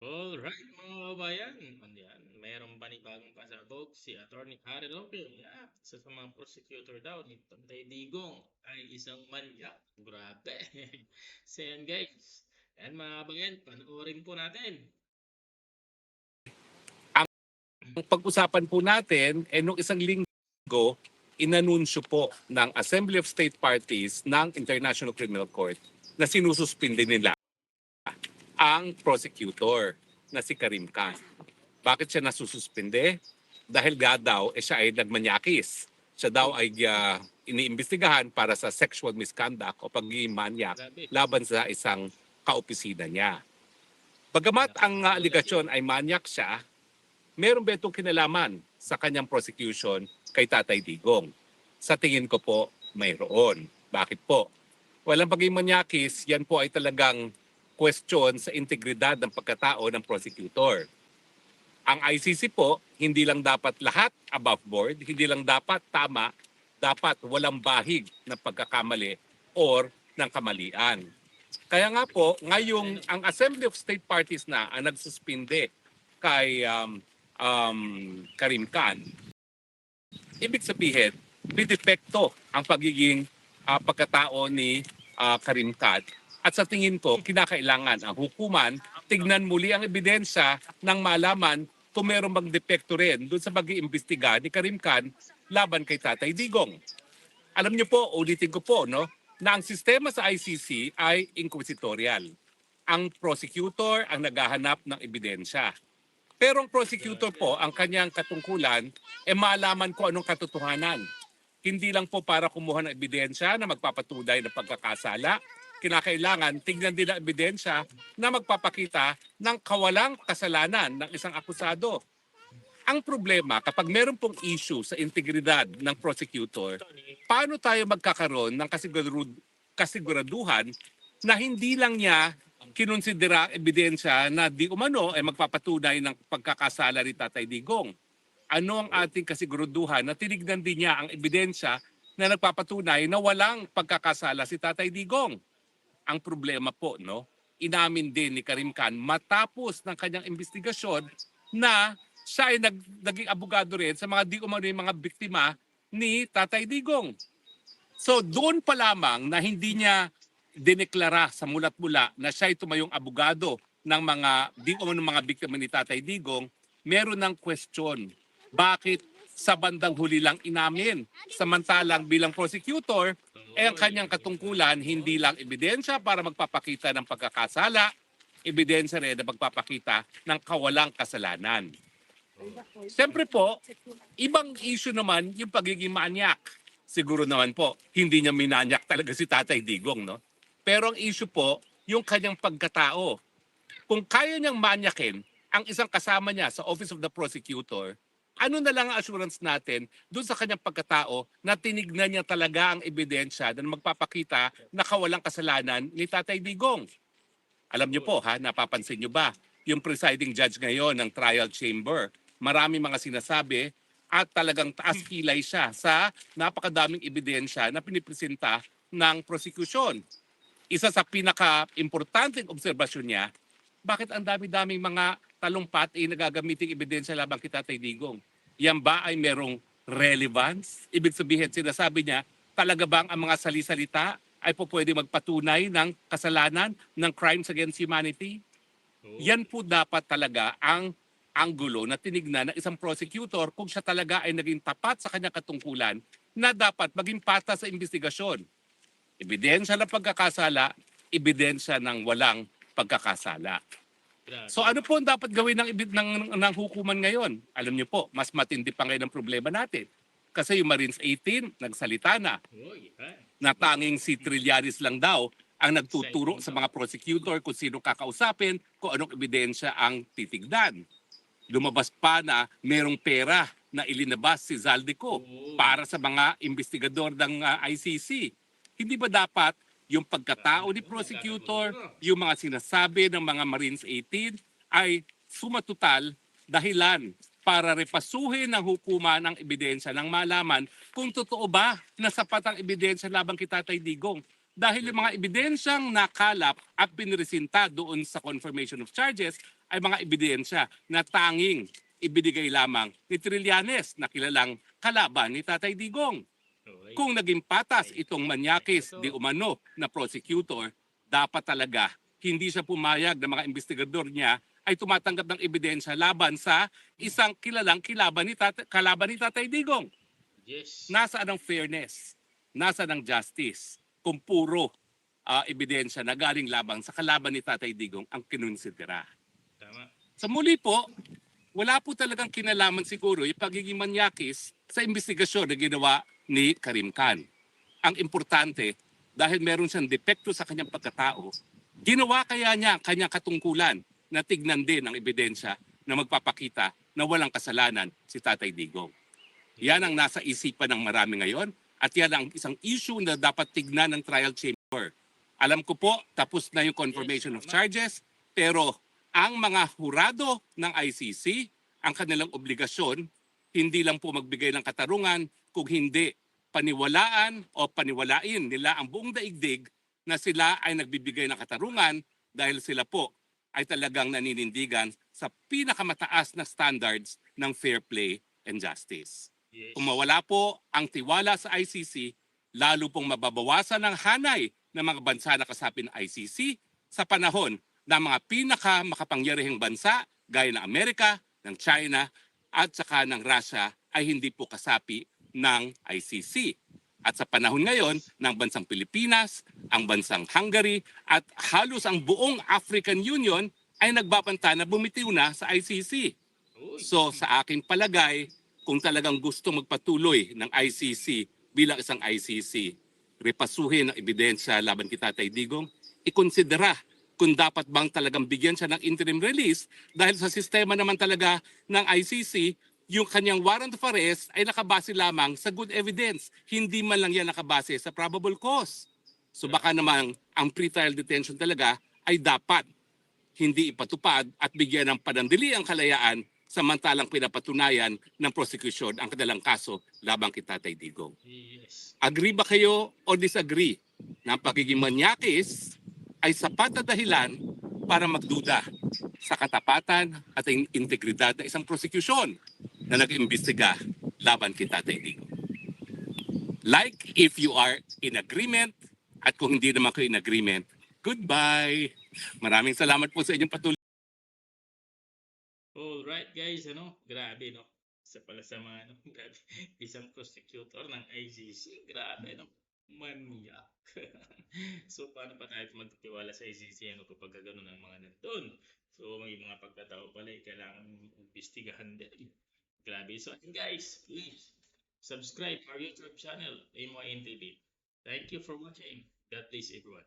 Alright mga kababayan, yan, mayroong panibagong pasabog si Attorney Harry Roque. Yeah, isa sa mga prosecutor daw ni Tatay Digong ay isang manyak. Grabe. So yan guys, yan mga kababayan, panoorin po natin. Ang pag-usapan po natin, nung isang linggo, inanunsyo po ng Assembly of State Parties ng International Criminal Court na sinususpinde nila ang prosecutor na si Karim Khan. Bakit siya nasususpinde? Dahil nga daw, siya ay nagmanyakis. Siya daw ay iniimbestigahan para sa sexual misconduct o pagiging manyak Grabe. laban sa isang kaopisina niya. Bagamat ang aligasyon ay manyak siya, meron ba itong kinalaman sa kanyang prosecution kay Tatay Digong? Sa tingin ko po, mayroon. Bakit po? Walang pagiging manyakis, yan po ay talagang question sa integridad ng pagkatao ng prosecutor. Ang ICC po, hindi lang dapat lahat above board, hindi lang dapat tama, dapat walang bahig ng pagkakamali or ng kamalian. Kaya nga po, ngayong ang Assembly of State Parties na ang nagsuspinde kay Karim Khan, ibig sabihin, may depekto ang pagiging pagkatao ni Karim Khan. At sa tingin ko, kinakailangan ang hukuman tignan muli ang ebidensya nang malaman kung mayroong bang depekto rin doon sa pag-iimbestiga ni Karim Khan laban kay Tatay Digong. Alam niyo po, ulitin ko po, no, na ang sistema sa ICC ay inquisitorial. Ang prosecutor ang naghahanap ng ebidensya. Pero ang prosecutor po, ang kanyang katungkulan, malaman ko anong katotohanan. Hindi lang po para kumuha ng ebidensya na magpapatunay ng pagkakasala. Kinakailangan tignan din ang ebidensya na magpapakita ng kawalang kasalanan ng isang akusado. Ang problema, kapag meron pong issue sa integridad ng prosecutor, paano tayo magkakaroon ng kasiguraduhan na hindi lang niya kinonsidera ebidensya na di umano ay magpapatunay ng pagkakasala ni Tatay Digong? Ano ang ating kasiguraduhan na tinignan din niya ang ebidensya na nagpapatunay na walang pagkakasala si Tatay Digong? Ang problema po, no, inamin din ni Karim Khan matapos ng kanyang investigasyon na siya ay naging abogado rin sa mga di umano yung mga biktima ni Tatay Digong. So doon pa lamang na hindi niya dineklara sa mulat-mula na siya ay tumayong abogado ng mga di umano mga biktima ni Tatay Digong, meron ng question. Bakit sa bandang huli lang inamin? Samantalang bilang prosecutor, ang kanyang katungkulan hindi lang ebidensya para magpapakita ng pagkakasala, ebidensya rin na magpapakita ng kawalang kasalanan. Siyempre po, ibang issue naman yung pagiging manyak. Siguro naman po, hindi niya minanyak talaga si Tatay Digong, no? Pero ang issue po, yung kanyang pagkatao. Kung kaya niyang manyakin ang isang kasama niya sa Office of the Prosecutor, ano na lang ang assurance natin doon sa kanyang pagkatao na tinignan niya talaga ang ebidensya na magpapakita na kawalang kasalanan ni Tatay Digong? Alam niyo po ha, napapansin niyo ba, yung presiding judge ngayon ng trial chamber, marami mga sinasabi at talagang taas kilay siya sa napakadaming ebidensya na pinipresenta ng prosecution. Isa sa pinaka-importanting obserbasyon niya, bakit ang dami-daming mga talumpat ay nagagamiting ebidensya labang kay Tatay Digong? Yan ba ay merong relevance? Ibig sabihin, sinasabi niya, talaga bang ang mga salisalita ay po pwede magpatunay ng kasalanan ng crimes against humanity? Yan po dapat talaga ang anggulo na tinignan ng isang prosecutor kung siya talaga ay naging tapat sa kanyang katungkulan na dapat maging patas sa investigasyon. Ebidensya ng pagkakasala, ebidensya ng walang pagkakasala. So ano po ang dapat gawin ng hukuman ngayon? Alam niyo po, mas matindi pa ngayon ang problema natin. Kasi yung Marines 18, nagsalita na tanging si Trillanes lang daw ang nagtuturo sa mga prosecutor kung sino kakausapin, kung anong ebidensya ang titignan. Lumabas pa na merong pera na ilinabas si Zaldico para sa mga investigador ng ICC. Hindi ba dapat yung pagkatao ni prosecutor, yung mga sinasabi ng mga Marines 18 ay sumatotal dahilan para repasuhin ng hukuman ang ebidensya ng malaman kung totoo ba na sapat ang ebidensya labang kay Tatay Digong. dahil yung mga ebidensyang nakalap at pinresinta doon sa confirmation of charges ay mga ebidensya na tanging ibinigay lamang ni Trillanes na kilalang kalaban ni Tatay Digong. Okay. Kung naging patas Ay, itong manyakis ito. di umano na prosecutor, dapat talaga hindi siya pumayag ng mga investigador niya ay tumatanggap ng ebidensya laban sa isang kilalang kalaban ni Tatay Digong. Yes. Nasaan ang fairness? Nasaan ang justice? Kung puro ebidensya na galing labang sa kalaban ni Tatay Digong ang kinonsidera. Tama. Sa muli po, wala po talagang kinalaman siguro yung pagiging manyakis sa investigasyon na ginawa ni Karim Khan. Ang importante, dahil meron siyang depekto sa kanyang pagkatao, ginawa kaya niya ang kanyang katungkulan na tignan din ang ebidensya na magpapakita na walang kasalanan si Tatay Digong. Yan ang nasa isipan ng marami ngayon at yan ang isang issue na dapat tignan ng trial chamber. Alam ko po, tapos na yung confirmation of charges, pero ang mga hurado ng ICC, ang kanilang obligasyon, hindi lang po magbigay ng katarungan, kung hindi paniwalaan o paniwalain nila ang buong daigdig na sila ay nagbibigay ng katarungan dahil sila po ay talagang naninindigan sa pinakamataas na standards ng fair play and justice. Yes. Kung mawala po ang tiwala sa ICC, lalo pong mababawasan ang hanay ng mga bansa na kasapi ng ICC sa panahon ng mga pinakamakapangyarihang bansa gaya ng Amerika, ng China at saka ng Russia ay hindi po kasapi ng ICC. At sa panahon ngayon ng bansang Pilipinas, ang bansang Hungary at halos ang buong African Union ay nagbabanta na bumitiw na sa ICC. Uy. So sa aking palagay, kung talagang gusto magpatuloy ng ICC bilang isang ICC, repasuhin ang ebidensya laban kay Tatay Digong, ikonsidera kung dapat bang talagang bigyan siya ng interim release dahil sa sistema naman talaga ng ICC, yung kanyang warrant of arrest ay nakabase lamang sa good evidence. Hindi man lang yan nakabase sa probable cause. So baka naman ang pre-trial detention talaga ay dapat hindi ipatupad at bigyan ng panandali ang kalayaan samantalang pinapatunayan ng prosecution ang kanilang kaso labang kay Tatay Digong. Yes. Agree ba kayo o disagree na ang pagiging manyakis ay sapat na dahilan para magduda sa katapatan at integridad ng isang prosecution na nag-imbestiga laban kay Tatay Digong? Like if you are in agreement at kung hindi naman kayo in agreement, goodbye! Maraming salamat po sa inyong patuloy. Alright guys, grabe isa pala sa mga grabe, isang prosecutor ng ICC, grabe manyak. So paano pa tayo magtitiwala sa ICC kapag gano'n ang mga nandun? So may mga pagkatao pala kailangan imbestigahan din. Grabe. So guys, please subscribe our YouTube channel, AMYN TV. Thank you for watching. God bless everyone.